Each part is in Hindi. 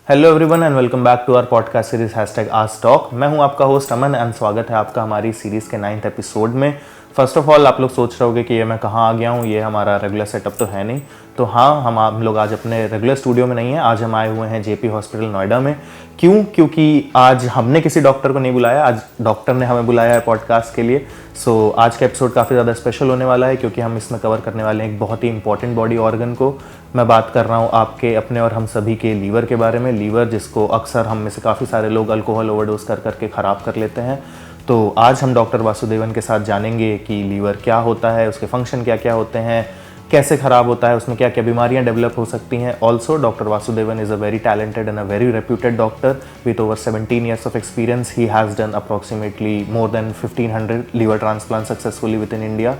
Hello everyone and welcome back to our podcast series #AskTalk। मैं हूं आपका होस्ट अमन एंड स्वागत है आपका हमारी सीरीज़ के 9th एपिसोड में। फर्स्ट ऑफ ऑल आप लोग सोच रहे होगे कि ये मैं कहाँ आ गया हूँ, ये हमारा रेगुलर सेटअप तो है नहीं। तो हाँ, हम लोग आज अपने रेगुलर स्टूडियो में नहीं हैं। आज हम आए हुए हैं जेपी हॉस्पिटल नोएडा में। क्योंकि आज हमने किसी डॉक्टर को नहीं बुलाया, आज डॉक्टर ने हमें बुलाया है पॉडकास्ट के लिए। सो आज का एपिसोड काफ़ी ज़्यादा स्पेशल होने वाला है क्योंकि हम इसमें कवर करने वाले हैं एक बहुत ही इंपॉर्टेंट बॉडी ऑर्गन को। मैं बात कर रहा हूँ आपके अपने और हम सभी के लीवर के बारे में। लीवर जिसको अक्सर हम में से काफ़ी सारे लोग अल्कोहल ओवरडोज कर करके ख़राब कर लेते हैं। तो आज हम डॉक्टर वासुदेवन के साथ जानेंगे कि लीवर क्या होता है, उसके फंक्शन क्या क्या होते हैं, कैसे ख़राब होता है, उसमें क्या क्या बीमारियां डेवलप हो सकती हैं। Also doctor Vasudevan is a very talented and a very reputed doctor with over 17 years of experience. He has done approximately more than 1500 liver transplants successfully within India.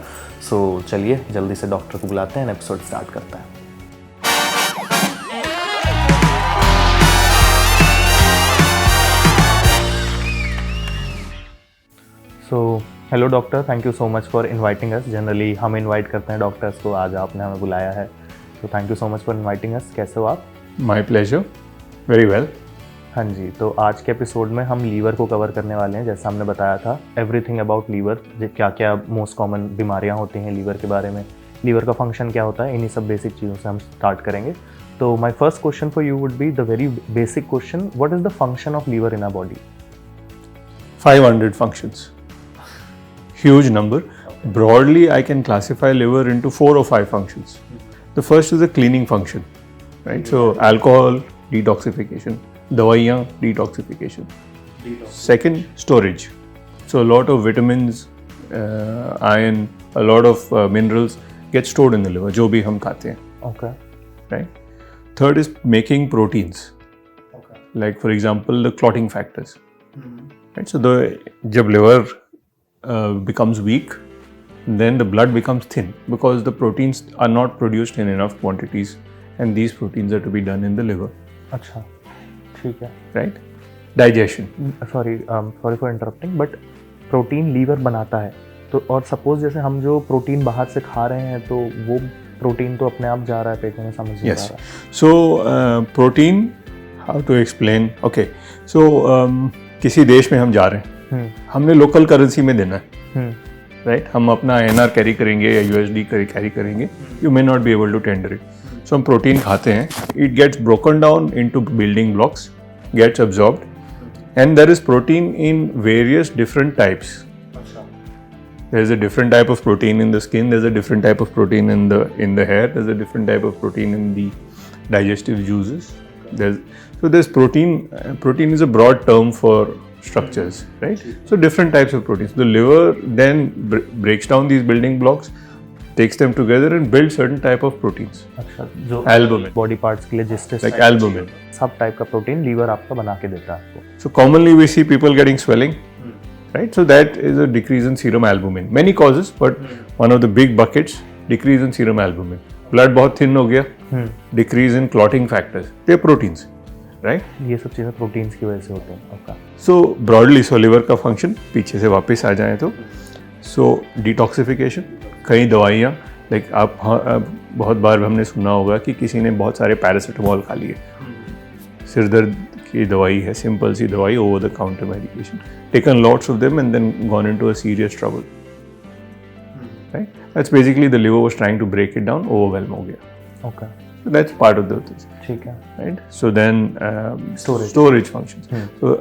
So चलिए जल्दी से डॉक्टर को बुलाते हैं, एपिसोड स्टार्ट करते हैं। So hello doctor, thank you so much for inviting us. Generally हम इनवाइट करते हैं डॉक्टर्स को, आज आपने हमें बुलाया है, तो thank you so much for inviting us. कैसे हो आप? My pleasure, very well. हाँ जी, तो आज के एपिसोड में हम लीवर को कवर करने वाले हैं। जैसा हमने बताया था, एवरीथिंग अबाउट लीवर, क्या क्या मोस्ट कॉमन बीमारियाँ होती हैं लीवर के बारे में, लीवर का फंक्शन क्या होता है, इन्हीं सब बेसिक चीज़ों से हम स्टार्ट करेंगे। तो my first question for you would be the very basic question, what is the function of liver in our body? 500 functions. Huge number. Broadly, I can classify liver into 4 or 5 functions. The first is the cleaning function, right? So alcohol, detoxification. Dawaiyan, detoxification. Second, storage. So a lot of vitamins, iron, a lot of minerals get stored in the liver, जो भी हम खाते हैं. Okay. Right? Third is making proteins. Okay. Like for example, the clotting factors. Right? So जब liver becomes weak, then the blood becomes thin because the proteins are not produced in enough quantities, and these proteins are to be done in the liver. अच्छा, ठीक है. Right? Digestion. Sorry for interrupting, but protein liver बनाता है, तो और सपोज जैसे हम जो प्रोटीन बाहर से खा रहे हैं तो वो प्रोटीन तो अपने आप जा रहा है पेट में, समझ नहीं आ रहा है. So protein, how to explain? Okay, so किसी देश में हम जा रहे हैं, हमने लोकल करेंसी में देना है, राइट? हम अपना INR कैरी करेंगे या USD कैरी करेंगे, you may not be able to tender it. So हम प्रोटीन खाते हैं, it gets broken down into building blocks, gets absorbed, and there is protein in various different types. There is a different type of protein in the skin, there is a different type of protein in the hair, there is a different type of protein in the digestive juices. There's protein. Protein is a broad term for structures, right? So different types of proteins. The liver then breaks down these building blocks, takes them together and builds certain type of proteins. अच्छा, जो albumin, बॉडी पार्ट्स के लिए जिस like albumin, सब टाइप का प्रोटीन लीवर आपका बना के देता है आपको. So commonly we see people getting swelling, right? So that is a decrease in serum albumin. Many causes, but one of the big buckets, decrease in serum albumin. Blood बहुत thin हो गया, decrease in clotting factors. They are proteins, right? ये सब चीज़ें प्रोटीन्स की वजह से होते हैं. Okay. So broadly, so liver का फंक्शन, पीछे से वापस आ जाएं तो, so detoxification, कई दवाइयाँ, लाइक आप बहुत बार हमने सुना होगा कि किसी ने बहुत सारे पैरासीटामोल खा लिए, सिर दर्द की दवाई है, सिंपल सी दवाई, over the counter medication, taken lots of them and then gone into a serious trouble, right? That's basically the liver was trying to break it down, overwhelm हो गया. Okay. So that's part of the thing. ठीक है. Right? So then storage functions. So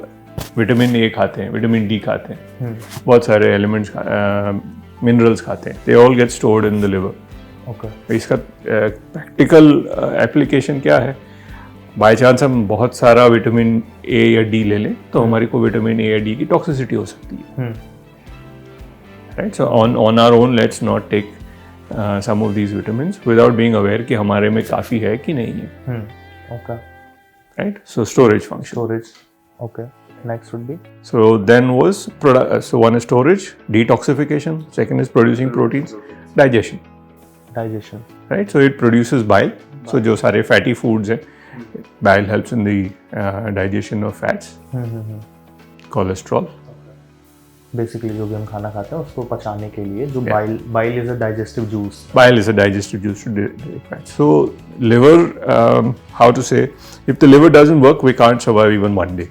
vitamin A खाते हैं, विटामिन D खाते हैं, बहुत सारे एलिमेंट्स, मिनरल्स खाते हैं, they all get stored in the liver. Okay. इसका प्रैक्टिकल एप्लीकेशन क्या है? बाय चांस हम बहुत सारा विटामिन A या D ले लें तो हमारी को विटामिन A या D की टॉक्सिसिटी हो सकती है. Right? So on our own, let's not take some of these vitamins without being aware कि हमारे में काफ़ी है कि नहीं है. Okay. Right? So storage function. Storage. Okay. Next would be? So then was so one is storage, detoxification, second is producing proteins, digestion. Digestion. Right? So it produces bile. So जो सारे fatty foods हैं, bile helps in the digestion of fats, cholesterol. Basically जो भी हम खाना खाते हैं उसको पचाने के लिए जो bile is a digestive juice. Bile is a digestive juice to direct fat. So liver, how to say, if the liver doesn't work, we can't survive even one day.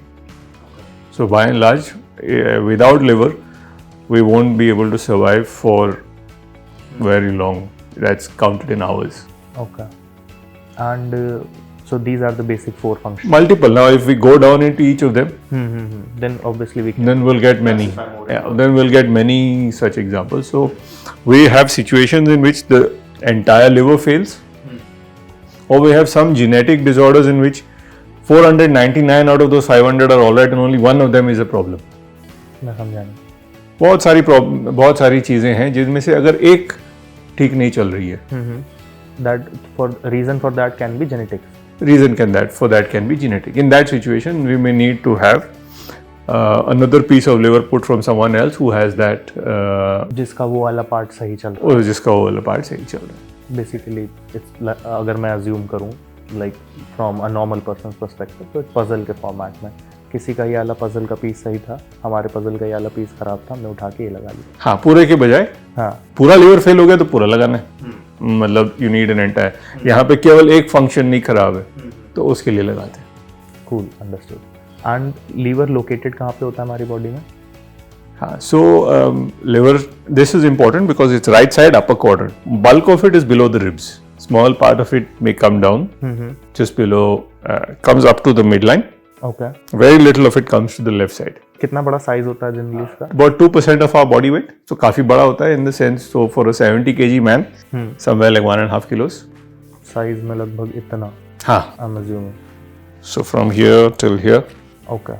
So by and large, without liver, we won't be able to survive for very long. That's counted in hours. Okay. And so these are the basic 4 functions. Multiple. Now, if we go down into each of them, Then obviously we can. then we'll get many. Yeah, then we'll get many such examples. So we have situations in which the entire liver fails, or we have some genetic disorders in which 499 out of those 500 are all right and only one of them is a problem. मैं समझा नहीं. बहुत सारी चीजें हैं जिनमें से अगर एक ठीक नहीं चल रही है. That for reason for that can be genetics. Reason for that can be genetic. In that situation, we may need to have another piece of liver put from someone else who has that. जिसका वो वाला पार्ट सही चल रहा है. जिसका वो वाला पार्ट सही चल रहा है. Basically, it's अगर मैं assume करूँ, like from a normal person's perspective, तो puzzle के format में किसी का ये वाला puzzle का पीस सही था, हमारे puzzle का ये वाला पीस खराब था, हमने उठा के ये लगा लिया. हाँ, पूरे के बजाय. हाँ. पूरा लिवर फेल हो गया तो पूरा लगाना है. मतलब यू नीड एन एंटायर. यहाँ पे केवल एक फंक्शन नहीं खराब है तो उसके लिए लगाते हैं. Cool, understood. And liver located कहाँ पे होता है हमारी बॉडी में? हाँ, so liver, this is important because it's right side upper quadrant. Bulk of it is below the ribs. Small part of it may come down just below, comes up to the mid line. Okay. Very little of it comes to the left side. कितना बड़ा साइज होता है जनरली इसका? About 2% of our body weight, so काफी बड़ा होता है in the sense. So for a 70 kg man, somewhere like 1.5 kilos. Size में लगभग इतना. हाँ. I'm assuming. So from here till here. Okay.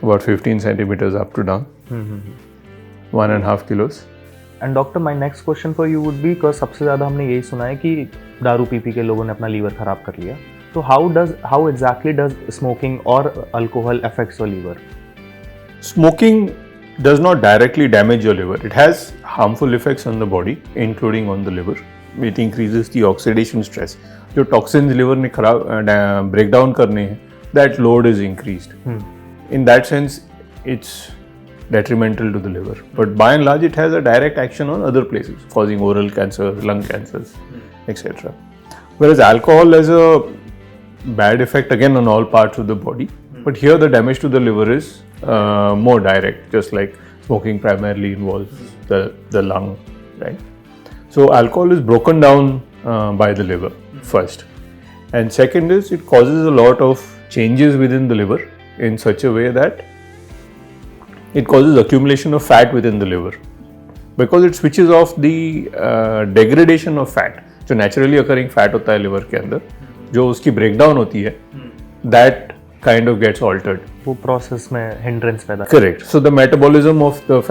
About 15 centimeters up to down. 1.5 kilos. And doctor, my next question for you would be, because सबसे ज़्यादा हमने यही सुना है कि दारू पी के लोगों ने अपना लीवर खराब कर लिया. So how exactly does smoking or alcohol affects your liver? Smoking does not directly damage your liver. It has harmful effects on the body, including on the liver. It increases the oxidation stress. जो toxins liver ने खराब break down करने हैं, that load is increased. In that sense, it's detrimental to the liver. But by and large, it has a direct action on other places, causing oral cancer, lung cancers, etc. Whereas alcohol has a bad effect again on all parts of the body. But here the damage to the liver is more direct, just like smoking primarily involves the lung, right? So alcohol is broken down by the liver first, and second is it causes a lot of changes within the liver in such a way that it causes accumulation of fat within the liver, because it switches off the degradation of fat. जो naturally occurring fat होता है liver के अंदर, जो उसकी breakdown होती है, that kind of gets altered. वो process में hindrance पैदा. Correct. So the metabolism of the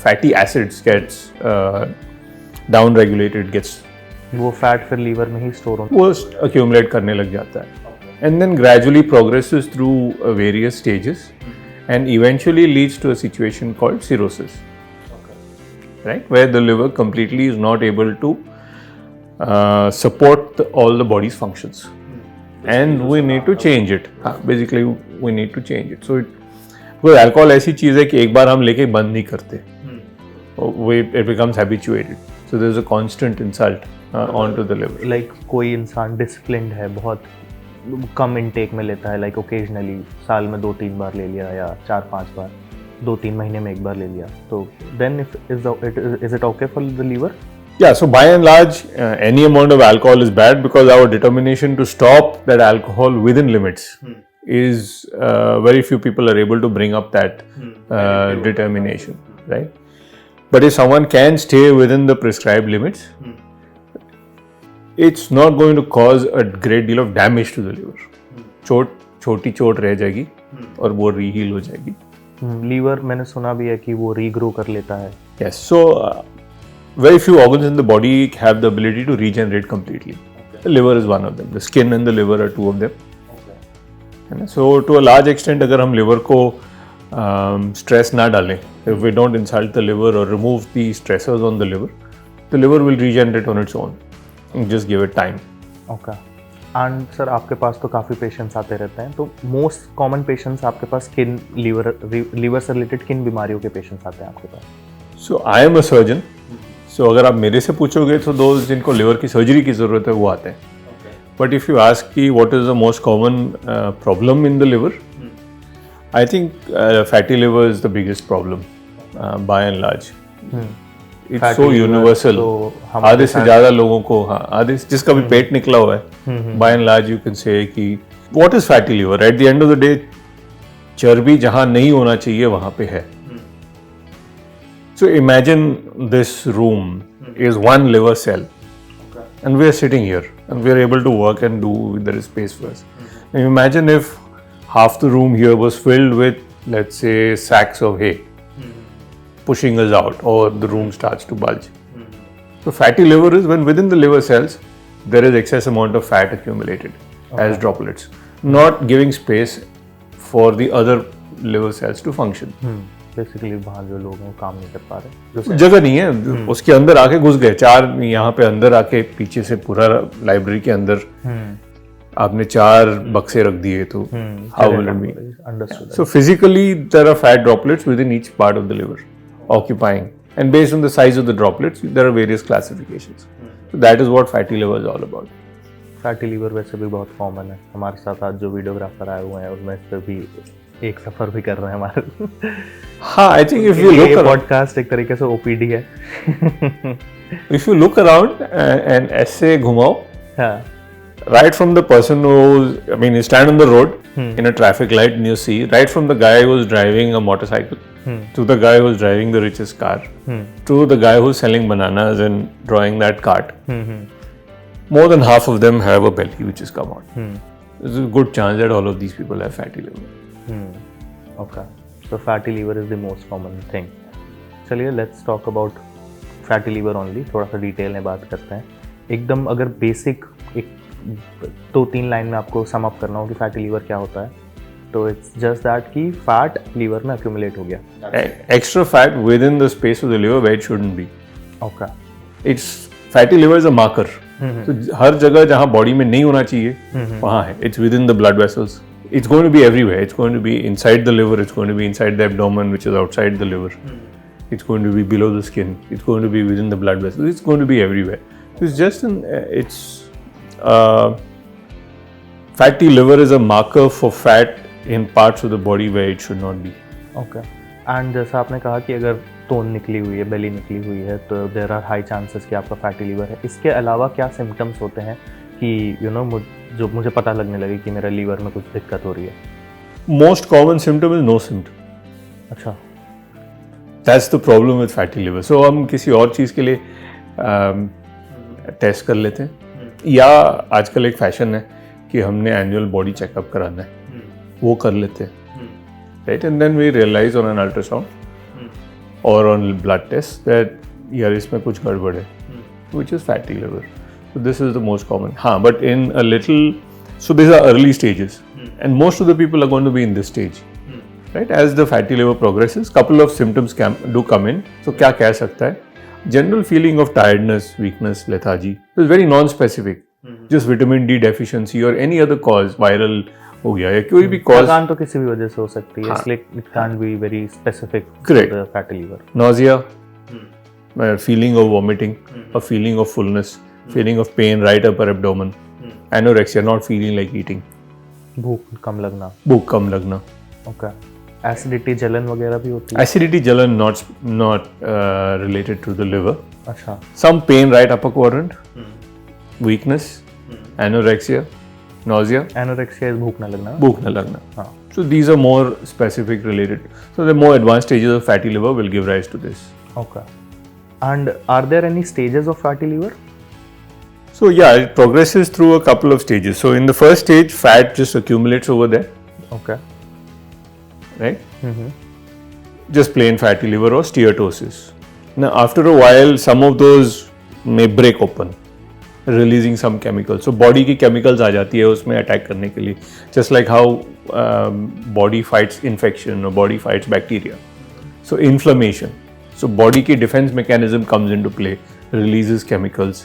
fatty acids gets down regulated, gets. वो fat फिर liver में ही store होता है. वो accumulate करने लग जाता है, and then gradually progresses through various stages, and eventually leads to a situation called cirrhosis. Right, where the liver completely is not able to support all the body's functions, and we need to change it. Basically, we need to change it. So, because alcohol ऐसी चीज़ है कि एक बार हम लेके बंद नहीं करते, it becomes habituated. So there is a constant insult onto the liver. Like कोई इंसान disciplined है, बहुत कम intake में लेता है, like occasionally साल में 2-3 बार ले लिया या 4-5 बार, 2-3 महीने में एक बार ले लिया, तो then is it okay for the liver? Yeah, so by and large, any amount of alcohol is bad, because our determination to stop that alcohol within limits is very few people are able to bring up that determination, right? But if someone can stay within the prescribed limits, it's not going to cause a great deal of damage to the liver. छोटी चोट रह जाएगी और वो रीहील हो जाएगी. लीवर मैंने सुना भी है कि वो रीग्रो कर लेता है. Yes, so very few organs in the body have the ability to regenerate completely. Okay. The liver is one of them. The skin and the liver are two of them. Okay. So to a large extent, अगर हम liver को stress ना डालें, if we don't insult the liver or remove the stressors on the liver will regenerate on its own. Just give it time. Okay. And sir आपके पास तो काफ़ी पेशेंट्स आते रहते हैं, तो मोस्ट कॉमन पेशेंट्स आपके पास किन लीवर से रिलेटेड किन बीमारियों के पेशेंट्स आते हैं आपके पास? सो आई एम अ सर्जन, सो अगर आप मेरे से पूछोगे तो दोस्त जिनको लिवर की सर्जरी की ज़रूरत है वो आते हैं. बट इफ़ यू आस्क कि what is the most common problem in the liver, I think fatty liver is the biggest problem by and large. It's so universal. आधे से ज़्यादा लोगों को, हाँ, आधे जिसका भी पेट निकला हुआ है, by and large you can say कि what is fatty liver. At the end of the day चर्बी जहाँ नहीं होना चाहिए वहाँ पे है. So imagine this room is one liver cell, and we are sitting here and we are able to work and do. There is space for us. Now imagine if half the room here was filled with, let's say, sacks of hay, pushing us out, or the room starts to bulge. So fatty liver is when within the liver cells there is excess amount of fat accumulated as droplets, not giving space for the other liver cells to function. Basically बाहर जो लोग हैं काम नहीं कर पा रहे, जगह नहीं है, उसके अंदर आके घुस गए. 4 यहाँ पे अंदर आके पीछे से पूरा लाइब्रेरी के अंदर आपने 4 बक्से रख दिए, तो how will it be understood. So physically there are fat droplets within each part of the liver occupying, and based on the size of the droplets there are various classifications. So that is what fatty liver is all about. Fatty liver वैसे भी बहुत कॉमन है. हमारे साथ आज जो वीडियोग्राफर आए हुए हैं उनमें इस पर भी एक सफर भी कर रहे हैं हमारे. हाँ, I think if you look podcast एक तरीके से ओपीडी है. If you look around and ऐसे घुमाओ, right from the person you stand on the road in a traffic light and you see right from the guy who's driving a motorcycle to the guy who's driving the richest car to the guy who's selling bananas and drawing that cart. More than half of them have a belly which has come out. There's a good chance that all of these people have fatty liver. Okay, so fatty liver is the most common thing. चलिए let's talk about fatty liver only. थोड़ा सा डिटेल में बात करते हैं. एकदम अगर बेसिक एक 2-3 लाइन में आपको सम अप करना हो कि फैटी लीवर क्या होता है, तो इट्स जस्ट दैट कि फैट लीवर में एक्यूमुलेट हो गया. Extra fat within the space of the liver where it shouldn't be. Okay, it's fatty liver is a marker. तो हर जगह जहां बॉडी में नहीं होना चाहिए वहां है. It's with in the blood vessels. It's going to be everywhere. It's going to be inside the liver. It's going to be inside the abdomen, which is outside the liver. It's going to be below the skin. It's going to be within the blood vessels. It's going to be everywhere. It's just fatty liver is a marker for fat in parts of the body where it should not be. Okay. And जैसा आपने कहा कि अगर तोन निकली हुई है, बेली निकली हुई है, तो there are high chances कि आपका फैटी लिवर है. इसके अलावा क्या सिम्टम्स होते हैं कि जो मुझे पता लगने लगे कि मेरा लीवर में कुछ दिक्कत हो रही है? Most common symptom is no symptom. अच्छा, that's the problem with fatty liver. So हम किसी और चीज़ के लिए टेस्ट कर लेते हैं, या आजकल एक फैशन है कि हमने एनुअल बॉडी चेकअप कराना है, वो कर लेते हैं, right. And then we realise on an ultrasound और ऑन ब्लड टेस्ट दैट यार इसमें कुछ गड़बड़ है, which is fatty liver. So this is the most common. But in a little, so these are early stages, and most of the people are going to be in this stage, right? As the fatty liver progresses, couple of symptoms do come in. So क्या कह सकता है? General feeling of tiredness, weakness, lethargy. It's very non-specific. Just vitamin D deficiency or any other cause, viral हो गया या कोई भी cause. थकान तो किसी भी वजह से हो सकती है, इसलिए it can't be very specific. Correct. To the fatty liver. Nausea, feeling of vomiting, a feeling of fullness. Feeling of pain right upper abdomen. Anorexia, not feeling like eating. भूख कम लगना. Okay. Acidity, जलन वगैरह भी होती है? Acidity, जलन not related to the liver. अच्छा. Some pain right upper quadrant. Weakness. Anorexia. Nausea. Anorexia is भूख न लगना. हाँ. So these are more specific related. So the more advanced stages of fatty liver will give rise to this. Okay. And are there any stages of fatty liver? So yeah, it progresses through a couple of stages. So in the first stage, fat just accumulates over there. Okay. Right? Just plain fatty liver or steatosis. Now after a while, some of those may break open, releasing some chemicals. So body की chemicals आ जाती है उसमें attack करने के लिए. Just like how body fights infection or body fights bacteria. So inflammation. So body की defense mechanism comes into play, releases chemicals.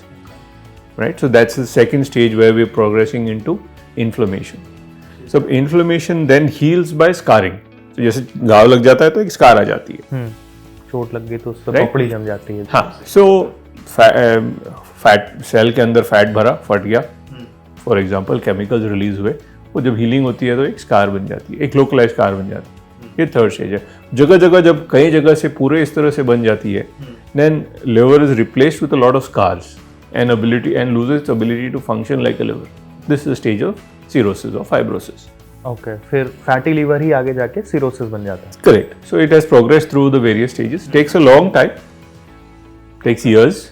right? So that's the second stage where we're progressing into inflammation. So inflammation then heals by scarring. So जैसे घाव लग जाता है तो एक स्कार आ जाती है, चोट लग गई तो उससे पपड़ी जम जाती है. हाँ. So फैट सेल के अंदर फैट भरा, फट गया, फॉर एग्जाम्पल केमिकल्स रिलीज हुए, वो जब हीलिंग होती है तो एक स्कार बन जाती है, एक लोकलाइज स्कार बन जाती है. ये थर्ड स्टेज है. जगह जगह जब कई जगह से पूरे इस तरह से बन जाती है, then liver is replaced with a lot of scars and loses its ability to function like a liver. This is the stage of cirrhosis or fibrosis. Okay, फिर फैटी लीवर ही आगे जाके सिरोसिस बन जाता है. Correct. So it has progressed through the various stages. Takes a long time. Takes years.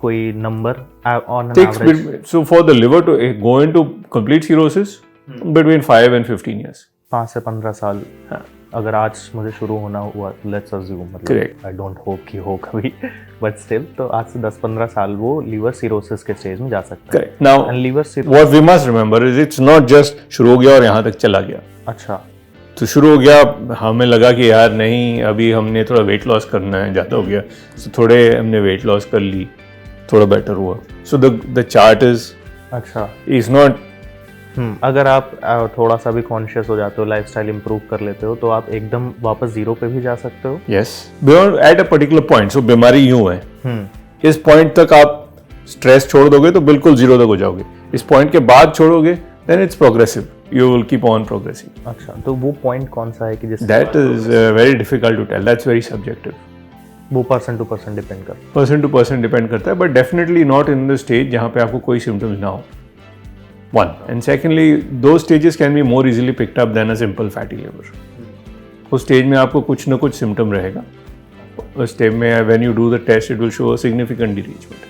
कोई number on an average? So for the liver to go into complete cirrhosis, between 5 and 15 years. 5 से 15 साल. हाँ. अगर आज मुझे शुरू होना हुआ, लेट्स अज्यूम, मतलब आई डोंट होप कि हो कभी, बट स्टिल, तो आज से 10-15 साल वो लीवर सिरोसिस के स्टेज में जा सकता है. Correct. Now liver what we must remember is it's not just शुरू हो गया और यहाँ तक चला गया. अच्छा. तो शुरू हो गया, हमें लगा कि यार नहीं, अभी हमने थोड़ा वेट लॉस करना है, ज़्यादा हो गया, तो थोड़े हमने वेट लॉस कर ली, थोड़ा बेटर हुआ. सो द चार्ट इज अच्छा इज नॉट. अगर आप थोड़ा सा भी कॉन्शियस हो जाते हो, लाइफस्टाइल इंप्रूव कर लेते हो, तो आप एकदम वापस जीरो पे भी जा सकते हो. Yes, beyond at a particular point. So बीमारी यूं है, इस पॉइंट तक आप स्ट्रेस छोड़ दोगे तो बिल्कुल जीरो तक हो जाओगे. इस पॉइंट के बाद छोड़ोगे, then it's progressive, you will keep on progressing. अच्छा, तो वो पॉइंट कौन सा है कि जिससे? That is very difficult to tell, that's very subjective. वो पर्सन टू पर्सन डिपेंड करता है. पर्सन टू पर्सन डिपेंड करता है, but definitely not in the stage जहाँ पे आपको कोई सिम्टम्स ना हो. One. And secondly, those stages can be more easily picked up than a simple fatty liver. उस स्टेज में आपको कुछ ना कुछ सिम्टम रहेगा. उस स्टेज में when you do the test, it will show a significant derangement.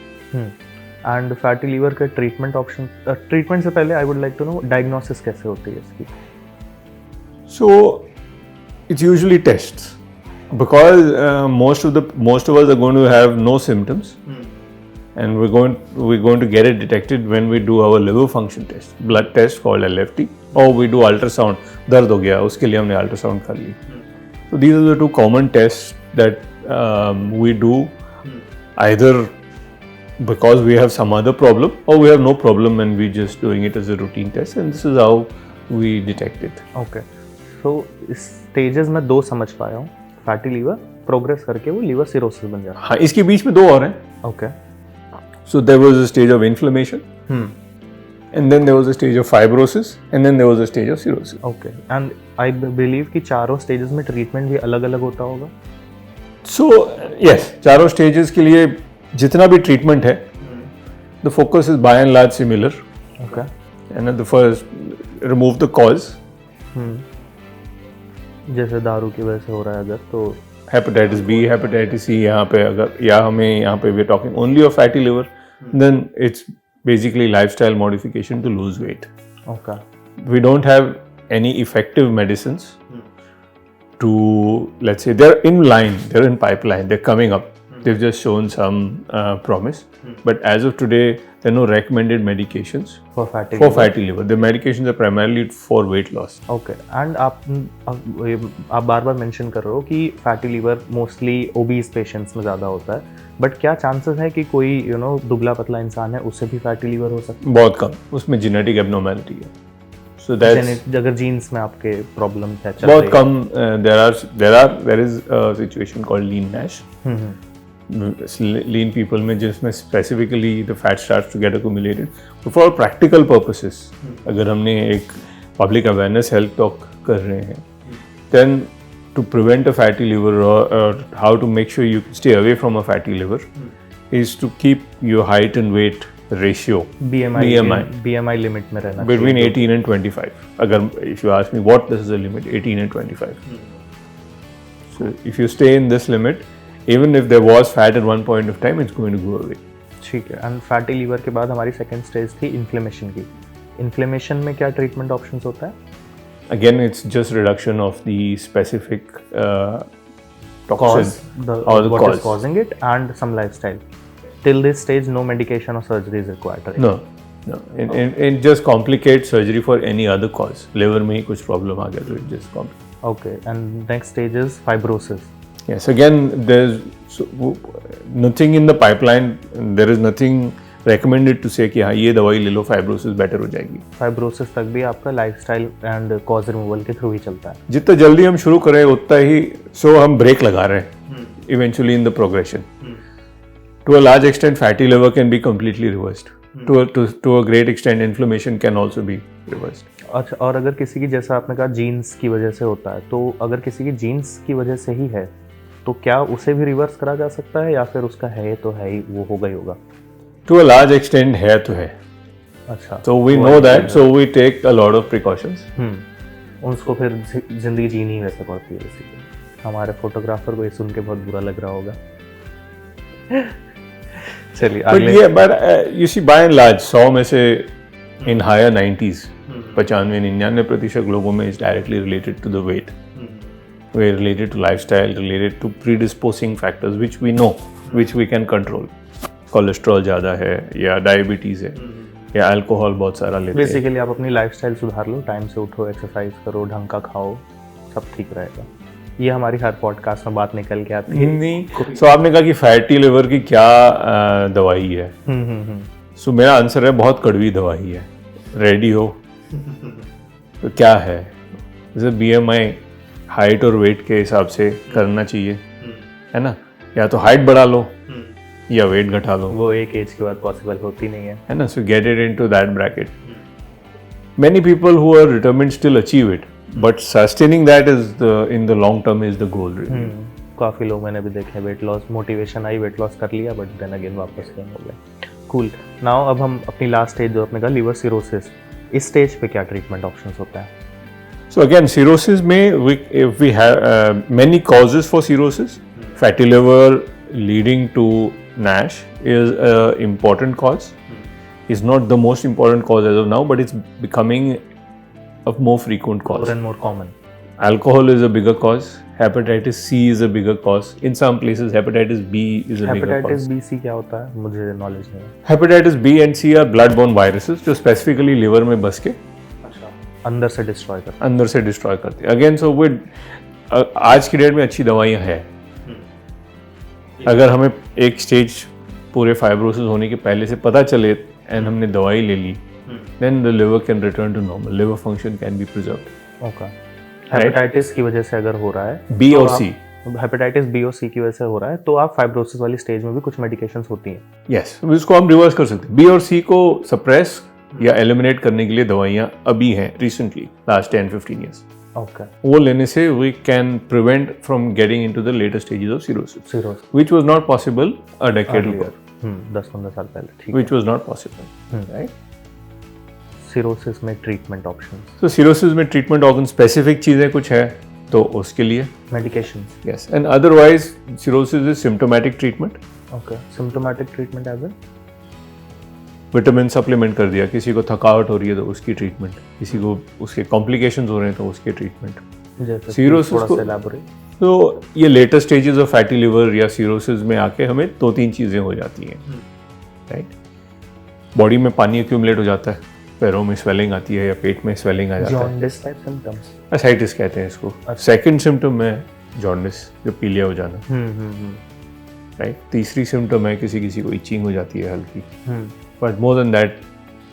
And fatty liver के ट्रीटमेंट ऑप्शन, ट्रीटमेंट से पहले I would like to know diagnosis कैसे होती है इसकी? So it's usually tests because most of us are going to have no symptoms. And we're going to get it detected when we do our liver function test, blood test called LFT, or we do ultrasound. दर्द हो गया, उसके लिए हमने ultrasound कर ली. So these are the two common tests that we do, either because we have some other problem or we have no problem and we're just doing it as a routine test, and this is how we detect it. Okay. So इस stages में दो समझ पाया हूँ. Fatty liver progress करके वो liver cirrhosis बन जाता है. हाँ, इसके बीच में दो और हैं. Okay. So there was a stage of inflammation, and then there was a stage of fibrosis, and then there was a stage of cirrhosis. Okay. And I believe कि चारों stages में treatment भी अलग-अलग होता होगा. So yes, चारों stages के लिए जितना भी treatment है, the focus is by and large similar. Okay. And at the first, remove the cause. जैसे दारू की वजह से हो रहा है अगर, तो hepatitis B, hepatitis C, यहाँ पे अगर, या हमें यहाँ पे we're talking only of fatty liver, then it's basically lifestyle modification to lose weight. Okay. We don't have any effective medicines to, let's say, they're in line, they're in pipeline, they're coming up. They've just shown some promise. But as of today, there are no recommended medications for fatty liver. The medications are primarily for weight loss. Okay. And आप बार-बार mention कर रहे हो कि fatty liver mostly obese patients में ज़्यादा होता है. But क्या chances है कि कोई दुबला पतला इंसान है उससे भी fatty liver हो सकता है? बहुत कम. उसमें genetic abnormality है. So that's अगर genes में आपके problem है. बहुत कम. There is a situation called lean NASH. Lean people में जिसमें specifically the fat starts to get accumulated. So for practical purposes, अगर हमने एक public awareness health talk कर रहे हैं, then to prevent a fatty liver or how to make sure you stay away from a fatty liver is to keep your height and weight ratio, BMI limit में रहना between 18 and 25. अगर if you ask me what this is the limit, 18 and 25. So if you stay in this limit, even if there was fat at one point of time, it's going to go away. ठीक है. And fatty liver के बाद हमारी second stage थी inflammation की. Inflammation में क्या treatment options होता है? Again, it's just reduction of the specific toxin or the what cause is causing it, and some lifestyle. Till this stage, no medication or surgery is required, right? No. It just complicates surgery for any other cause. Liver में ही कुछ problem आ गया तो it just complicates. Okay. And next stage is fibrosis. Yes, again, there's nothing in the pipeline. There is nothing recommended to say कि हाँ ये दवाई ले लो, फाइब्रोसिस बेटर हो जाएगी। फाइब्रोसिस तक भी आपका लाइफस्टाइल एंड कॉज रिमूवल के थ्रू ही चलता है। जितना जल्दी हम शुरू करें उतना ही हम ब्रेक लगा रहे हैं eventually in the progression. To a large extent fatty liver can be completely reversed, to a great extent inflammation can also be reversed. अच्छा, और अगर किसी की, जैसा आपने कहा जीन्स की वजह से होता है, तो अगर किसी की जीन्स की वजह से ही है तो क्या उसे भी रिवर्स करा जा सकता है, या फिर उसका है तो है ही, वो होगा ही होगा? टू अ लार्ज एक्सटेंट है तो है। अच्छा, so we know that, so we take a lot of precautions। उसको फिर जिंदगी जीनी ही वैसे पड़ती है बेसिकली। हमारे फोटोग्राफर को ये सुन के बहुत बुरा लग रहा होगा। चलिए अगले। but you see by and large 100 में से in higher 90s 95-99% लोगों में is directly related to the weight, related to lifestyle, related to predisposing factors which we know, which we can control। Cholesterol ज़्यादा है या डायबिटीज़ है या अल्कोहल बहुत सारा लेते हैं। बेसिकली आप अपनी लाइफस्टाइल सुधार लो, टाइम से उठो, एक्सरसाइज करो, ढंग का खाओ, सब ठीक रहेगा। ये हमारी हर पॉडकास्ट में बात निकल के आती है। नहीं, सो आपने कहा कि फैटी लिवर की क्या दवाई है। सो मेरा आंसर है बहुत कड़वी दवाई है। रेडी हो तो क्या है, जैसे BMI हाइट और वेट के हिसाब से करना चाहिए, है ना? या तो हाइट बढ़ा लो या वेट घटा लो। वो एक एज के बाद पॉसिबल होती नहीं है ना? So get it into that bracket. Many people who are determined still achieve it, but sustaining that is the in the long term is the goal. काफी लोग मैंने भी देखे, वेट लॉस, मोटिवेशन आई, वेट लॉस कर लिया, बट देन अगेन वापस सेम हो गया। कूल। नाउ अब हम अपनी लास्ट स्टेज जो आपने कहा लिवर सिरोसिस, इस स्टेज पे क्या ट्रीटमेंट ऑप्शंस होता है? So again, cirrhosis में if we have many causes for cirrhosis, fatty liver leading to NASH is an important cause. It's not the most important cause as of now, but it's becoming a more frequent cause. More and more common. Alcohol is a bigger cause. Hepatitis C is a bigger cause. In some places, hepatitis B is a bigger cause. Hepatitis B C क्या होता है? मुझे knowledge नहीं है। Hepatitis B and C are blood-borne viruses जो specifically liver में बस के अंदर से डिस्ट्रॉय करते हैं। अगेन सो विद आज की डेट में अच्छी दवाइयाँ हैं। अगर हमें एक स्टेज पूरे फाइब्रोसिस होने के पहले से पता चले एंड हमने दवाई ले ली, then the liver can return to normal, liver function can be preserved. Okay. Hepatitis की वजह से अगर हो रहा है, बी और सी, हेपेटाइटिस बी और सी की वजह से हो रहा है, तो आप फाइब्रोसिस वाली स्टेज में भी कुछ मेडिकेशंस होती हैं। यस, इसको हम रिवर्स कर सकते हैं। बी और सी को सप्रेस या एलिमिनेट करने के लिए दवाइयाँ अभी हैं, रिसेंटली लास्ट 10-15 ईयर्स। ओके। वो लेने से we can prevent from getting into the later stages of cirrhosis, which was not possible a decade ago. 10-15 साल पहले, ठीक है। Which was not possible, right? Cirrhosis में ट्रीटमेंट ऑप्शंस, तो सिरोसिस में ट्रीटमेंट ऑप्शन स्पेसिफिक चीज़ें कुछ है तो उसके लिए medications. Yes, and otherwise cirrhosis is symptomatic treatment. Okay. Symptomatic treatment as vitamin supplement कर दिया, किसी को थकावट हो रही है तो उसकी ट्रीटमेंट, किसी को उसके कॉम्प्लिकेशंस हो रहे हैं तो उसके ट्रीटमेंट। सिरोसिस को तो ये letter stages of fatty liver या सिरोसिस में आके हमें 2-3 चीज़ें हो जाती हैं, राइट? बॉडी में पानी एक्यूमुलेट हो जाता है, पैरों में स्वेलिंग आती है या पेट में स्वेलिंग आ जाता है, जॉन्डिस टाइप सिम्टम्स, एसाइटिस कहते हैं इसको। सेकंड सिम्टम है जॉन्डिस, जो पीलिया हो जाना, राइट? तीसरी सिम्टम है किसी को इचिंग हो जाती है हल्की, but more than that,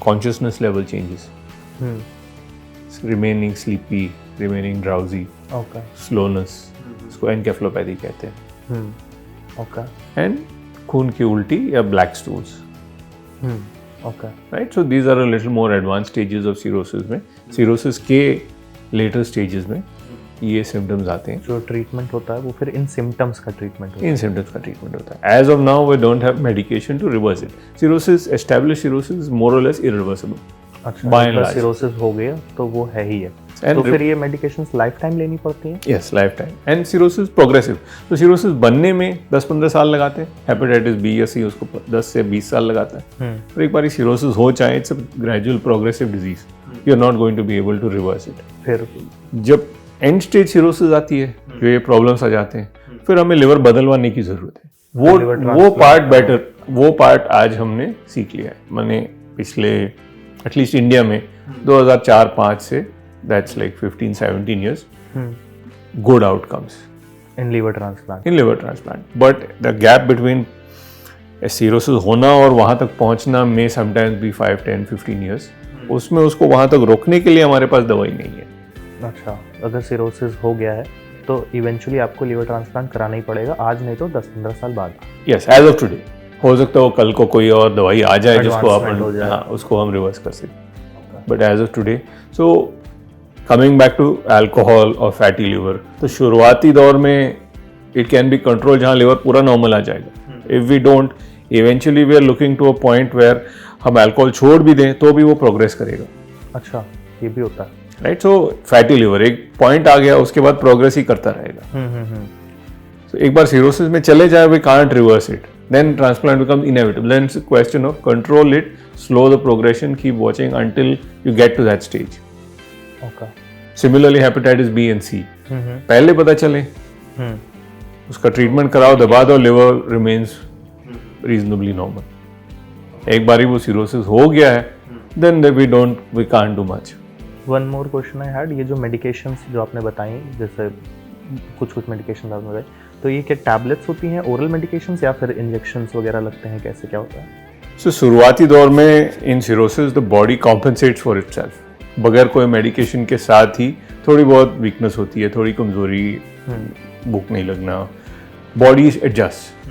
consciousness level changes, remaining sleepy, remaining drowsy, okay, slowness, इसको एनकेफेलोपैथी कहते हैं, okay, and खून की उल्टी या black stools, okay, right? So these are a little more advanced stages of cirrhosis में, cirrhosis के later stages में ये सिम्टम्स आते हैं। जो ट्रीटमेंट होता है वो फिर इन सिम्टम्स का ट्रीटमेंट होता है। As of now we don't have medication to reverse it. Cirrhosis, established cirrhosis more or less irreversible. अच्छा, बाय एंड लार्ज सिरोसिस हो गया तो वो है ही है, तो फिर ये मेडिकेशंस लाइफ टाइम लेनी पड़ती हैं? Yes, life time. And cirrhosis progressive, तो सिरोसिस बनने में 10-15 साल लगाते हैं। हेपेटाइटिस बी या सी उसको 10 से 20 साल लगाता है। और एक बार सिरोसिस हो जाए, it's a gradual progressive disease, you are not going to be able to reverse it. फिर जब एंड स्टेज सिरोसिस आती है, जो ये प्रॉब्लम्स आ जाते हैं, फिर हमें लिवर बदलवाने की जरूरत है। वो पार्ट आज हमने सीख लिया है। मैंने पिछले एटलीस्ट इंडिया में 2004-5 से, that's like 15-17 years, good outcomes in liver transplant. But the gap between cirrhosis होना और वहाँ तक पहुँचना में समटाइम्स भी 5, 10, 15 ईयर्स, उसमें उसको वहाँ तक रोकने के लिए हमारे पास दवाई नहीं है। अच्छा, अगर सिरोसिस हो गया है तो इवेंचुअली आपको लीवर ट्रांसप्लांट कराना ही पड़ेगा, आज नहीं तो 10-15 साल बाद। Yes, as of today. हो सकता है वो कल को कोई और दवाई आ जाए जिसको आप उसको हम रिवर्स कर सकें, but as of today. So coming back to alcohol और फैटी लिवर, तो शुरुआती दौर में इट कैन बी कंट्रोल, जहाँ लिवर पूरा नॉर्मल आ जाएगा। If we don't, eventually we are looking to a point where हम अल्कोहल छोड़ भी दें तो भी वो प्रोग्रेस करेगा। अच्छा, ये भी होता है, राइट। सो फैटी लिवर एक पॉइंट आ गया, उसके बाद प्रोग्रेस ही करता रहेगा। So, एक बार सिरोसिस में चले जाए, we can't reverse it, then transplant becomes inevitable. Then it's a question of control it, slow the progression, keep watching until you get to that stage. Okay. Similarly hepatitis B and C, पहले पता चले, उसका ट्रीटमेंट कराओ, दबा दो, लिवर रिमेन्स रीजनेबली नॉर्मल। एक बारी वो सिरोसिस हो गया है, then we can't do much. One more question I had, ये जो मेडिकेशंस जो आपने बताई, जैसे कुछ मेडिकेशंस आपने बताई, तो ये क्या टैबलेट्स होती हैं, ओरल मेडिकेशंस, या फिर इंजेक्शंस वगैरह लगते हैं, कैसे क्या होता है? सो शुरुआती दौर में in cirrhosis the body compensates for itself, बगैर कोई मेडिकेशन के साथ ही थोड़ी बहुत वीकनेस होती है, थोड़ी कमजोरी, भूख नहीं लगना, बॉडी एडजस्ट,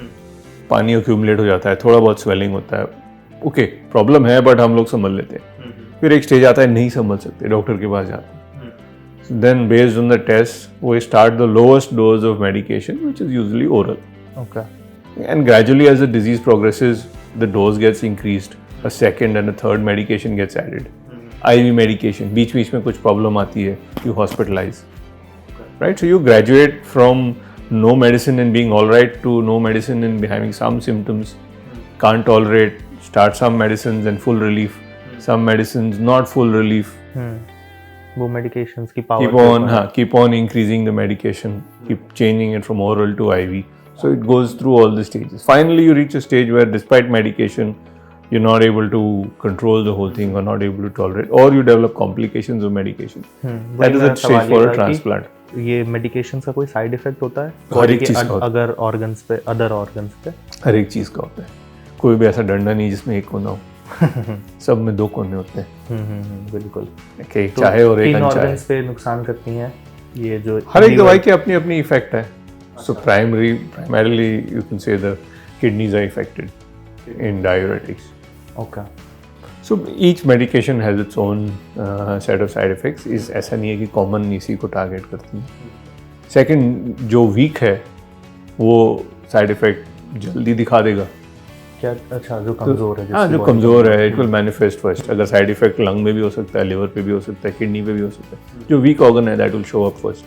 पानी एक्यूमुलेट हो जाता है, थोड़ा बहुत स्वेलिंग होता है, ओके प्रॉब्लम है बट हम लोग संभल लेते हैं। फिर एक स्टेज आता है नहीं संभल सकते, डॉक्टर के पास जाते हैं। Then based on the test we start the lowest dose of medication which is usually oral. Okay. And gradually as the disease progresses the dose gets increased, a second and a third medication gets added. IV medication, बीच बीच में कुछ प्रॉब्लम आती है, you hospitalize, right. So you graduate from no medicine and being all right to no medicine and having some symptoms, can't tolerate, start some medicines and full relief, some medicines not full relief, वो medications की power keep on increasing the medication, keep changing it from oral to IV, so it goes through all the stages. Finally you reach a stage where despite medication you're not able to control the whole thing or not able to tolerate, or you develop complications of medication. That is a stage for a transplant. ये मेडिकेशन का कोई साइड इफेक्ट होता है हर एक चीज का, अगर ऑर्गन्स पे, अदर ऑर्गन्स पे? हर एक चीज का होता है, कोई भी ऐसा डंडा नहीं जिसमें एक कोना हो। सब में दो कोने होते हैं। बिल्कुल। एक चाहे और एक अनचाहे। ऑर्गन्स पे नुकसान करती हैं ये जो, हर एक दवाई की अपनी अपनी इफेक्ट है। सो primarily you can say the kidneys are affected in diuretics. Okay. So each medication has its own set of side effects. इस ऐसा नहीं है कि कॉमन इसी को टारगेट करती है। सेकंड, जो वीक है वो साइड इफेक्ट जल्दी दिखा देगा। क्या? अच्छा, जो कमजोर है। हाँ, जो कमजोर है इट विल मैनिफेस्ट फर्स्ट। अगर साइड इफेक्ट लंग में भी हो सकता है, लिवर पे भी हो सकता है, किडनी पे भी हो सकता है। जो वीक ऑर्गन है that will show up first.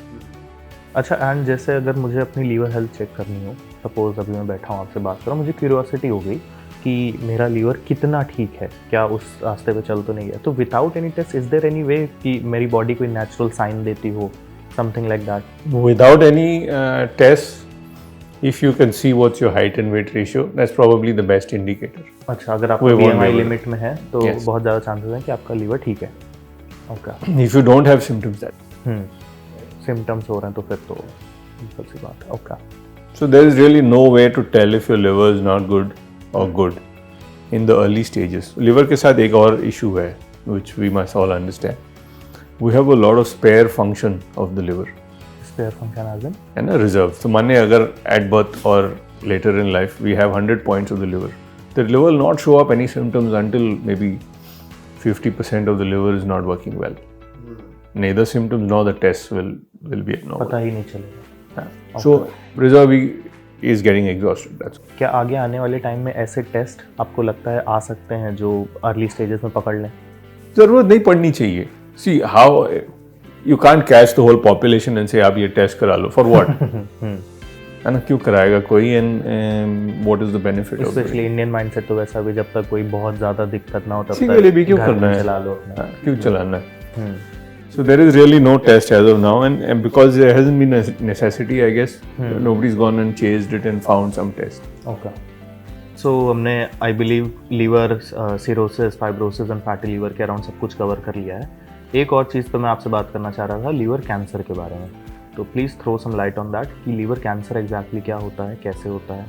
अच्छा, एंड जैसे अगर मुझे अपनी लीवर हेल्थ चेक करनी हो, सपोज अभी मैं बैठा हूँ आपसे बात कर रहा हूँ, मुझे क्यूरियोसिटी हो गई कि मेरा लीवर कितना ठीक है, क्या उस रास्ते पे चल तो नहीं गया, तो without any test is there any way कि मेरी बॉडी कोई नेचुरल साइन देती हो, something like that? Without any test, if you can see what's your height and weight ratio, that's probably the best indicator. अच्छा, अगर आपका बीएमआई लिमिट में है तो बहुत ज़्यादा चांसेस हैं कि आपका लीवर ठीक है। Okay. If you don't have symptoms that, symptoms हो रहे हैं तो फिर तो सबसे बात है। Okay. So there is really no way to tell if your liver is not good or good in the early stages. Liver के साथ एक और issue है which we must all understand. We have a lot of spare function of the liver. Spare function as in? And a reserve. So माने अगर at birth or later in life we have 100 points of the liver, the liver will not show up any symptoms until maybe 50% of the liver is not working well. Neither symptoms nor the tests will be abnormal. पता ही नहीं चलेगा। So reserve is getting exhausted. That's all. क्या आगे आने वाले टाइम में ऐसे टेस्ट आपको लगता है आ सकते हैं जो अर्ली स्टेजेस में पकड़ लें? जरूरत नहीं पड़नी चाहिए। See how you can't catch the whole population and say आप ये टेस्ट करा लो, for what? है ना, क्यों कराएगा कोई, and what is the benefit of it? Especially Indian mindset तो वैसा भी, जब तक कोई बहुत ज़्यादा दिक्कत ना हो तब तक के लिए भी क्यों करना है, चला लो अपना, क्यों चलाना है? So there is really no test as of now, and because there hasn't been a necessity, I guess nobody's gone and chased it and found some test. Okay. So हमने I believe liver, cirrhosis, fibrosis and fatty liver के अराउंड सब कुछ कवर कर लिया है। एक और चीज़ पे मैं आपसे बात करना चाह रहा था, लीवर कैंसर के बारे में। तो please throw some light on that कि लीवर कैंसर एग्जैक्टली क्या होता है, कैसे होता है?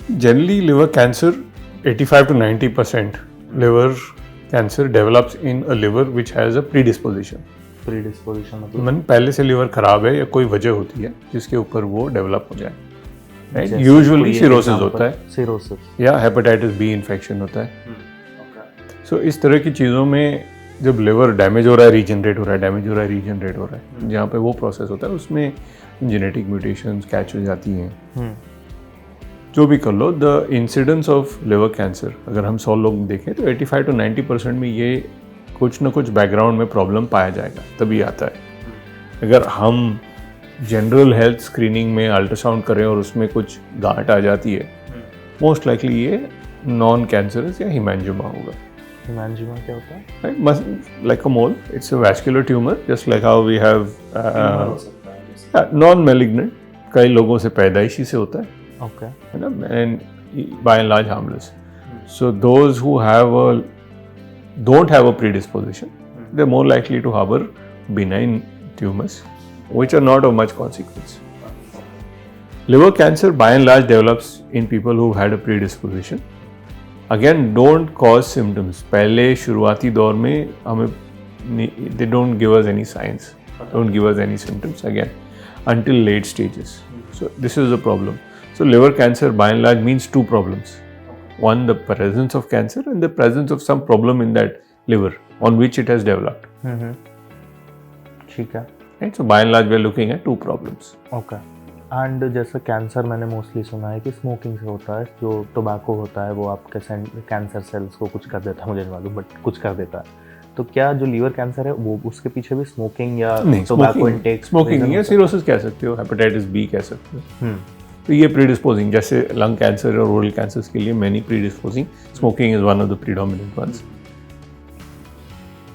Generally, liver cancer, 85 to 90% liver cancer develops in a liver which has a predisposition. मतलब पहले से लिवर खराब है या कोई वजह होती है जिसके ऊपर वो डेवलप हो जाए, राइट? यूजुअली सिरोसिस होता है, सिरोसिस या हेपेटाइटिस बी इन्फेक्शन होता है। सो इस तरह की चीज़ों में जब लिवर डैमेज हो रहा है, रीजनरेट हो रहा है, डैमेज हो रहा है, रीजनरेट हो रहा है, जहाँ पे वो प्रोसेस होता है उसमें जेनेटिक म्यूटेशंस कैच हो जाती हैं। जो भी कर लो, the incidence of liver cancer अगर हम 100 लोग देखें तो 85 to 90% में ये कुछ ना कुछ बैकग्राउंड में प्रॉब्लम पाया जाएगा, तभी आता है। अगर हम जनरल हेल्थ स्क्रीनिंग में अल्ट्रासाउंड करें और उसमें कुछ गांठ आ जाती है, मोस्ट लाइकली ये नॉन कैंसरस या हिमेंजियोमा होगा। हिमेंजियोमा क्या होता है? Like a mole, it's a vascular tumour, just like how we have non malignant, कई लोगों से पैदाइशी से होता है, ओके, है ना, and by and large harmless. So those who don't have a predisposition, they're more likely to harbor benign tumors which are not of much consequence. Liver cancer by and large develops in people who had a predisposition. Again, don't cause symptoms. पहले शुरुआती दौर में हमें they don't give us any signs, don't give us any symptoms again until late stages. So this is the problem. So liver cancer by and large means two problems. One, the presence of cancer and the presence of some problem in that liver on which it has developed. ठीक है, right? So by and large we are looking at two problems. Okay. And जैसे कैंसर मैंने मोस्टली सुना है कि स्मोकिंग से होता है, जो टोबैको होता है वो आपके कैंसर सेल्स को कुछ कर देता है, मुझे नहीं मालूम बट कुछ कर देता है। तो क्या जो लीवर कैंसर है वो उसके पीछे भी स्मोकिंग या टोबैको इंटेक? स्मोकिंग नहीं है, सिरोसिस कह सकते हो, हेपेटाइटिस बी कह सकते हो। तो ये प्रीडिस्पोजिंग, जैसे लंग कैंसर और ओरल कैंसर्स के लिए many predisposing, smoking is one of the predominant ones.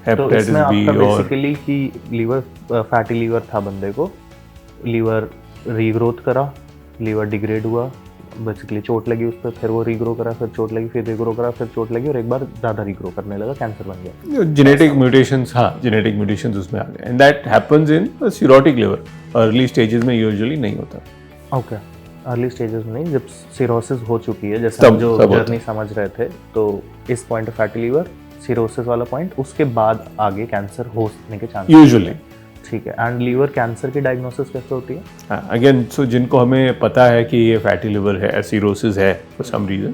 Hepatitis B और बेसिकली कि लीवर फैटी लीवर था बंदे को, लीवर रीग्रोथ करा, लीवर डिग्रेड हुआ, बेसिकली चोट लगी उस पर, फिर वो रीग्रो करा, फिर चोट लगी, फिर रीग्रो करा, फिर चोट लगी और एक बार ज़्यादा रीग्रो करने लगा, कैंसर बन गया। जेनेटिक म्यूटेशंस, हाँ, जेनेटिक म्यूटेशंस उसमें आ गए, and that happens in cirrhotic liver. Early stages में यूजुअली नहीं होता। ओके, अर्ली स्टेजेस में नहीं, जब सिरोसिस हो चुकी है, जैसे हम जो जर्नी समझ रहे थे, तो इस point of fatty liver, cirrhosis वाला पॉइंट, उसके बाद आगे कैंसर होने के चांस यूजुअली। ठीक है। एंड लीवर कैंसर की डायग्नोसिस कैसे होती है? अगेन, सो जिनको हमें पता है कि ये फैटी लिवर है, सिरोसिस है फॉर सम रीजन,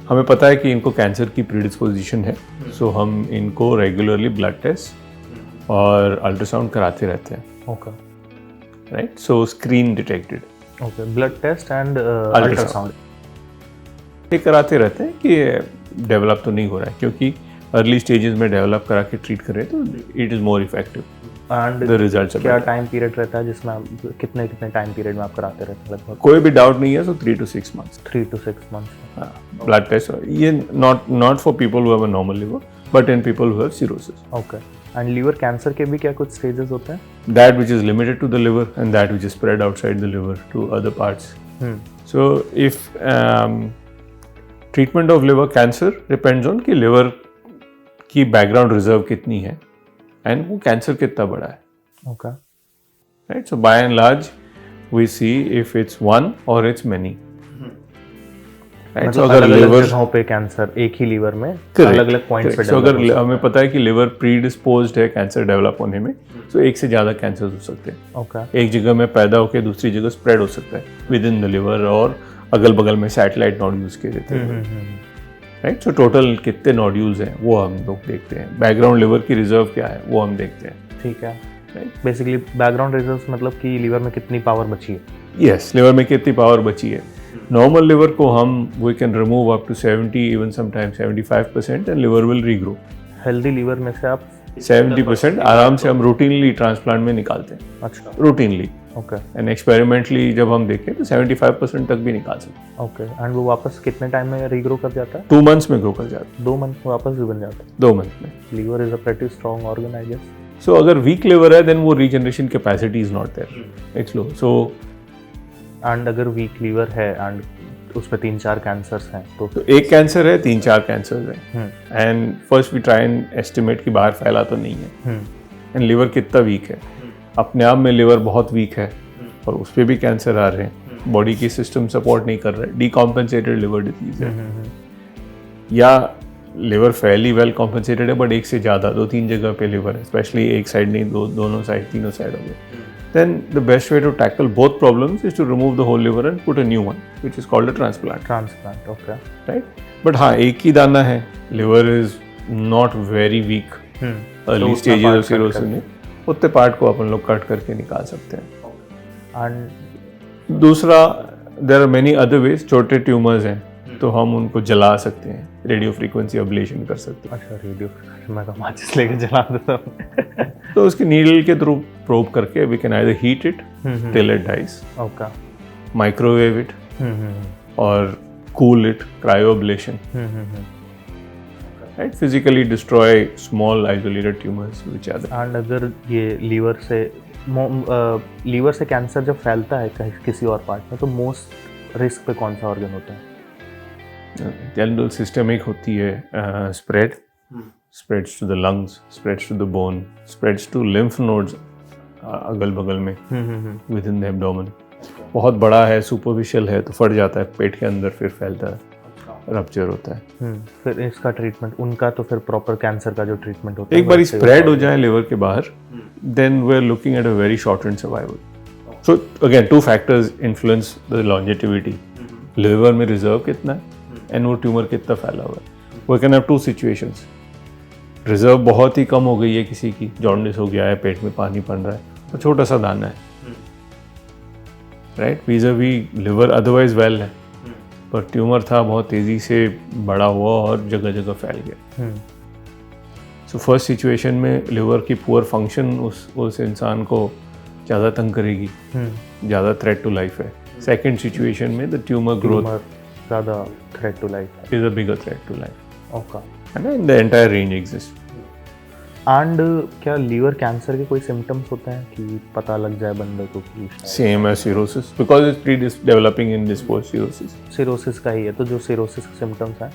हमें पता है कि इनको कैंसर की प्रीडिस्पोजिशन है, सो हम इनको रेगुलरली ब्लड टेस्ट और अल्ट्रासाउंड कराते रहते हैं। Okay, right, so screen detected. Okay, blood test and ultrasound ये कराते रहते हैं कि डेवलप तो नहीं हो रहा है, क्योंकि अर्ली स्टेजेस में डेवलप करा के ट्रीट करें तो it is more effective and the results. क्या टाइम पीरियड रहता है जिसमें आप कितने टाइम पीरियड में आप कराते रहते हैं? लगभग कोई भी डाउट नहीं है, so 3 to 6 months। 3 to 6 months blood test, ये not for people who have a normal liver but in people who have cirrhosis. Okay, and liver cancer के भी क्या कुछ स्टेजेस होते हैं? That which is limited to the liver and that which is spread outside the liver to other parts. So if treatment of liver cancer depends on कि लिवर की बैकग्राउंड रिजर्व कितनी है एंड वो कैंसर कितना बड़ा है। Okay. Right, so by and large we see if it's one or it's many. Right, so अगर लिवर जगहों पे कैंसर एक ही लीवर में अलग-अलग पॉइंट्स पे, so अगर हमें पता है कि लिवर प्रीडिस्पोज्ड है कैंसर डेवलप होने में, तो एक से ज़्यादा कैंसर हो सकते हैं। Okay. एक जगह में पैदा होकर दूसरी जगह स्प्रेड हो सकता है विद इन द लिवर, और अगल बगल में सैटेलाइट नोड्यूल्स के रहते हैं। राइट, सो टोटल कितने नोड्यूल्स हैं वो हम लोग देखते हैं, बैकग्राउंड लिवर की रिजर्व क्या है वो हम देखते हैं। ठीक है, बेसिकली बैकग्राउंड रिजर्व्स मतलब कि लीवर में कितनी पावर बची है। यस, लिवर में कितनी पावर बची है। नॉर्मल लिवर को हम we can remove up to 70, even sometimes 75% and liver will regrow. Healthy liver में से आप 70% आराम से हम रूटीनली ट्रांसप्लांट में निकालते हैं। अच्छा, रूटीनली। ओके, एंड एक्सपेरिमेंटली जब हम देखें तो 75% तक भी निकाल सकते हैं। ओके, एंड वो वापस कितने टाइम में रीग्रो कर जाता है? 2 months में ग्रो कर जाता है। 2 मंथ में वापस भी बन जाता है? 2 months में। Liver is a pretty strong organ I guess. So अगर वीक लिवर है देन वो regeneration capacity is not there, it's low. So and अगर वीक लीवर है एंड उस पे 3-4 कैंसर्स हैं तो एक कैंसर है, 3-4 कैंसर्स हैं, and first we try and estimate कि बाहर फैला तो नहीं है, एंड लिवर कितना वीक है। अपने आप में लिवर बहुत वीक है और उस पर भी कैंसर आ रहे हैं, बॉडी की सिस्टम सपोर्ट नहीं कर रहा है, डीकॉम्पेंसेटेड लिवर डिजीज है, या लिवर फेयरली वेल कॉम्पेंसेटेड है बट एक से ज़्यादा 2-3 जगह पे लिवर है, स्पेशली एक साइड नहीं, दोनों साइड, तीनों साइड हो गए, then the best way to tackle both problems is to remove the whole liver and put a new one, which is called a transplant. Transplant, okay. Right? But हाँ, एक ही दाना है, liver is not very weak. Early stages of cirrhosis में उतने पार्ट को अपन लोग कट करके निकाल सकते हैं. And दूसरा, there are many other ways. छोटे ट्यूमर्स हैं तो हम उनको जला सकते हैं, रेडियो फ्रीक्वेंसी अब्लेशन कर सकते हैं. अच्छा, रेडियो, मैं तो माचिस लेके जला देता हूँ. तो उसकी नीडल के थ्रू प्रोब करके we can either heat it till it dies, okay, microwave it, or cool it, cryoablation, right? Physically destroy small isolated tumors which are there. And अगर ये लीवर से कैंसर जब फैलता है किसी और पार्ट में तो मोस्ट रिस्क पे कौन सा ऑर्गन होता है? जनरल सिस्टमिक होती है, spread, spreads to the lungs, spreads to the bone, spreads to lymph nodes अगल बगल में within the abdomen. बहुत बड़ा है, सुपरफिशियल है तो फट जाता है पेट के अंदर, फिर फैलता है, रप्चर होता है. फिर इसका ट्रीटमेंट, उनका तो फिर प्रॉपर कैंसर का जो ट्रीटमेंट होता है, एक बार स्प्रेड हो जाए लिवर के बाहर, then we are looking at a very shortened survival. So again, two factors influence the longevity. Liver में रिजर्व कितना है एंड वो ट्यूमर कितना फैला हुआ है. We can have two situations. Reserve बहुत ही कम हो गई है किसी की, जॉन्डिस हो गया है, पेट में पानी बन रहा है, तो छोटा सा दाना है, राइट, वीज़ावी लिवर अदरवाइज वेल है, पर ट्यूमर था, बहुत तेज़ी से बड़ा हुआ और जगह जगह फैल गया. सो फर्स्ट सिचुएशन में लिवर की पुअर फंक्शन उस इंसान को ज़्यादा तंग करेगी, ज़्यादा थ्रेट टू लाइफ है. सेकेंड सिचुएशन में द ट्यूमर ग्रोथ ज़्यादा threat to life is a bigger threat to life. Okay. And the entire range exists. And क्या लीवर कैंसर के कोई सिम्टम्स होते हैं कि पता लग जाए बंदे को कि Same as cirrhosis because it's pre-developing in this post cirrhosis. Cirrhosis का ही है, तो जो सिरोसिस के सिम्टम्स हैं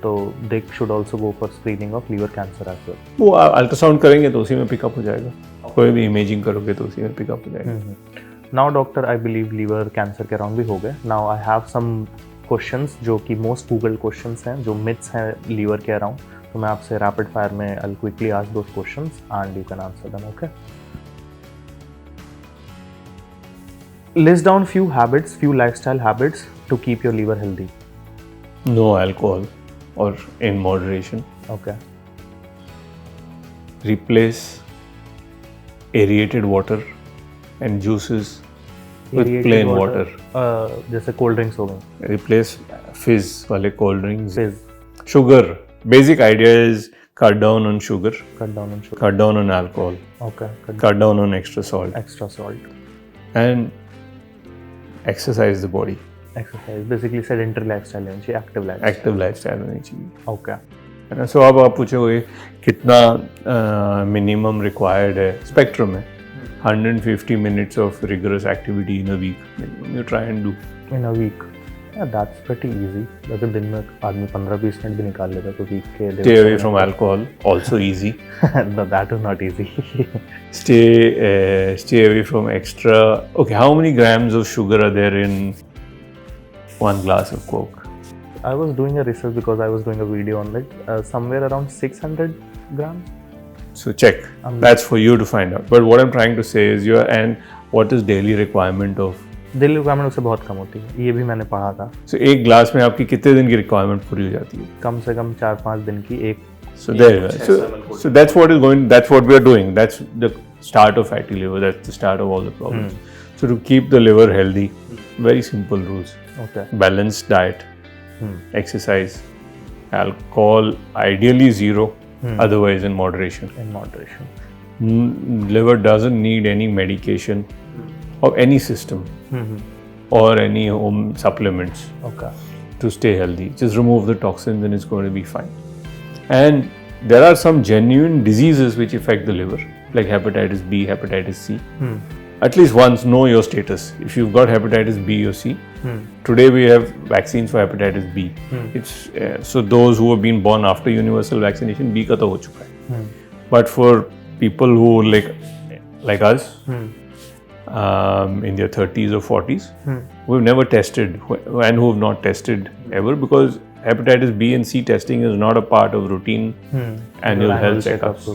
तो they should also go for screening of liver cancer as well. वो अल्ट्रासाउंड करेंगे तो उसी में पिकअप हो जाएगा, कोई भी इमेजिंग करोगे तो उसी में पिकअप हो जाएगा. Now doctor, I believe liver cancer के राउंड भी हो गए. Now I have some questions जो कि मोस्ट गूगल क्वेश्चंस हैं, जो मिथ्स हैं लीवर के अराउंड, तो मैं आपसे रैपिड फायर में I'll quickly ask those questions and you can answer them, okay? List down few habits, few lifestyle habits to keep your liver healthy. No alcohol or in moderation. Okay. Replace aerated water and juices with Aerated plain water. जैसे कोल्ड ड्रिंक्स हो गए. Replace fizz वाले cold drinks. Fizz. Sugar. Basic idea is cut down on sugar. Cut down on sugar. Cut down on alcohol. Okay. Cut down on extra salt. Extra salt. And exercise the body. Exercise. Basically sedentary lifestyle होनी चाहिए, active lifestyle. Active lifestyle होनी चाहिए. Okay. है ना. So अब आप पूछोगे कितना minimum required है. Spectrum है. 150 minutes of rigorous activity in a week. You try and do. In a week. Yeah, that's pretty easy. अगर दिन में आदमी 15-20 मिनट भी निकाल लेता तो वीक के Stay away from alcohol. Also easy. No, that is not easy. Stay away from extra. Okay, how many grams of sugar are there in one glass of Coke? I was doing a research because I was doing a video on it. Somewhere around 600 grams. So check. That's for you to find out. But what I'm trying to say is and what is daily requirement of? Daily requirement उससे बहुत कम होती है, ये भी मैंने पढ़ा था. So एक ग्लास में आपकी कितने दिन की रिक्वायरमेंट पूरी हो जाती है? कम से कम 4-5 दिन की एक. So there you go. So that's what is going. That's what we are doing. That's the start of fatty liver. That's the start of all the problems. So to keep the liver healthy, very simple rules. Okay. Balanced diet, exercise, alcohol ideally zero, otherwise in moderation. In moderation. Liver doesn't need any medication of any system or any home supplements to stay healthy. Just remove the toxins and it's going to be fine. And there are some genuine diseases which affect the liver, like hepatitis B, hepatitis C. At least once know your status. If you've got hepatitis B or C, today we have vaccines for hepatitis B. It's so those who have been born after universal vaccination, B ka to ho chuka hai. But for people who like us, in their 30s or 40s who have never tested and who have not tested ever, because hepatitis B and C testing is not a part of routine annual health checkups.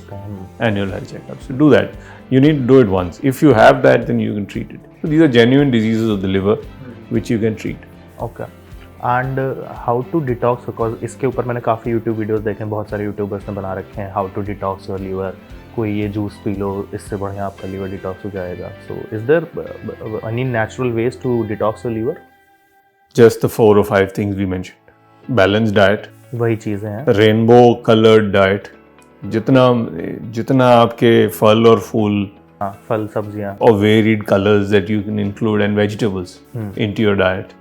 Annual health checkups. So do that. You need to do it once. If you have that, then you can treat it. So these are genuine diseases of the liver which you can treat. Okay. And how to detox, because इसके ऊपर मैंने काफ़ी YouTube वीडियोस देखे हैं, बहुत सारे यूट्यूबर्स ने बना रखे हैं, how to detox your liver, कोई ये जूस पी लो इससे बढ़िया आपका लीवर डिटॉक्स हो जाएगा. So is there any natural ways to detox your liver? Just the 4 or 5 things we mentioned. Balanced diet. वही चीज़ें हैं. Rainbow colored diet. जितना आपके फल और फूल, फल सब्जियाँ, or varied colors that you can include, and vegetables into your diet.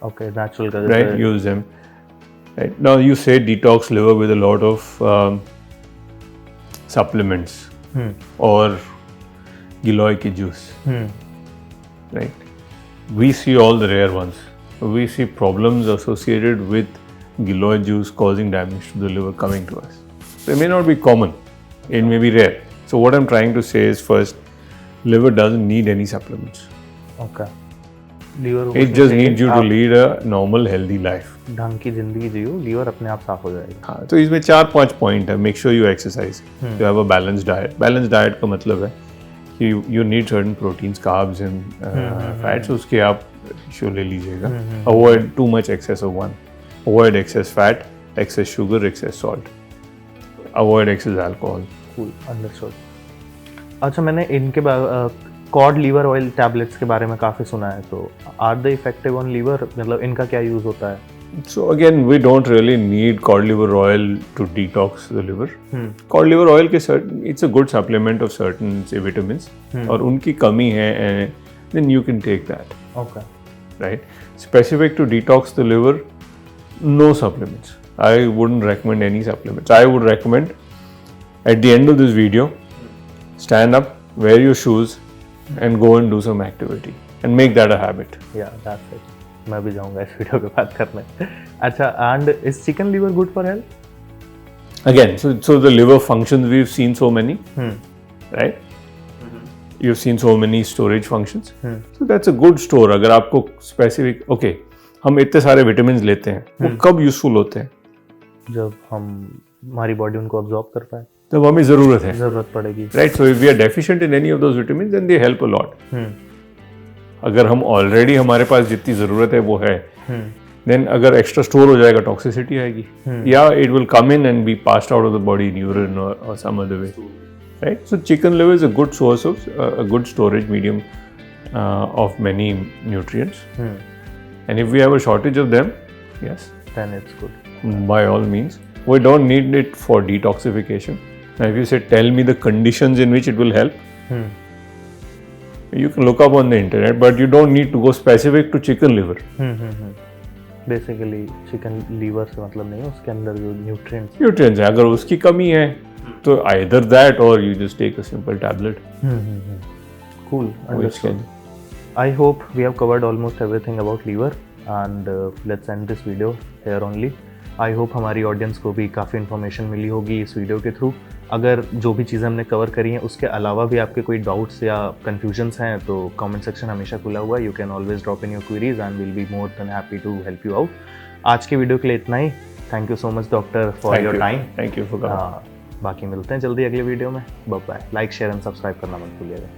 Okay, natural colors. Right, use them. Right. Now you say detox liver with a lot of supplements or giloy ki juice. Right. We see all the rare ones. We see problems associated with giloy juice causing damage to the liver coming to us. They may not be common. It may be rare. So what I'm trying to say is, first, liver doesn't need any supplements. Okay. Liver It just needs you to lead a normal healthy life. ढंग की जिंदगी जियो, लीवर अपने आप साफ हो जाएगा. हाँ, तो इसमें 4-5 पॉइंट है. Make sure you exercise, you have a balanced diet. Balanced diet का मतलब है कि you need certain proteins, carbs and fats. उसके आप रेशियो ले लीजिएगा. Avoid too much excess of one. Avoid excess fat, excess sugar, excess salt. Avoid excess alcohol. Cool, understood. अच्छा, मैंने इनके कॉड लीवर ऑयल टैबलेट्स के बारे में काफ़ी सुना है, तो are the effective on liver? मतलब इनका क्या यूज़ होता है? So again, we don't really need cod liver oil to detox the liver. Cod liver oil के it's a good supplement of certain say vitamins. और उनकी कमी है, then you can take that. Okay. Right. Specific to detox the liver, no supplements. I wouldn't recommend any supplements. I would recommend at the end of this video, stand up, wear your shoes, and go and do some activity and make that a habit. Yeah, that's it. मैं भी जाऊंगा इस वीडियो पे बात करने. अच्छा, and is chicken liver good for health? Again, so the liver functions, we've seen so many, right? You've seen so many storage functions. So that's a good store. अगर आपको specific, okay, हम इतने सारे vitamins लेते हैं, वो कब useful होते हैं? जब हमारी बॉडी उनको absorb कर पाए, तब हमें जरूरत पड़ेगी. Right. So if we are deficient in any of those vitamins, then they help a lot. अगर हम ऑलरेडी हमारे पास जितनी जरूरत है वो है, देन अगर एक्स्ट्रा स्टोर हो जाएगा, टॉक्सिसिटी आएगी, या it will come in and be passed out of the body in urine और some other way. Right. So chicken liver is a good source of a good storage medium of many nutrients. And if we have a shortage of them, yes, then it's good. By all means. We don't need it for detoxification. Now, if you say, tell me the conditions in which it will help, you can look up on the internet, but you don't need to go specific to chicken liver. Basically, chicken liver से मतलब नहीं है, उसके अंदर जो nutrients है, अगर उसकी कमी है, तो either that or you just take a simple tablet. Cool, understood. I hope we have covered almost everything about liver, and let's end this video here only. I hope हमारी ऑडियंस को भी काफ़ी इन्फॉर्मेशन मिली होगी इस वीडियो के थ्रू. अगर जो भी चीज़ें हमने कवर करी हैं उसके अलावा भी आपके कोई डाउट्स या कन्फ्यूजन्स हैं तो कमेंट सेक्शन हमेशा खुला हुआ है. You can always drop in your queries and will be more than happy to help you out. आज के वीडियो के लिए इतना ही. Thank you so much doctor for your time. Thank you for coming. बाकी मिलते हैं जल्दी अगले वीडियो में. Bye bye. Like, share and subscribe करना मत भूलिएगा.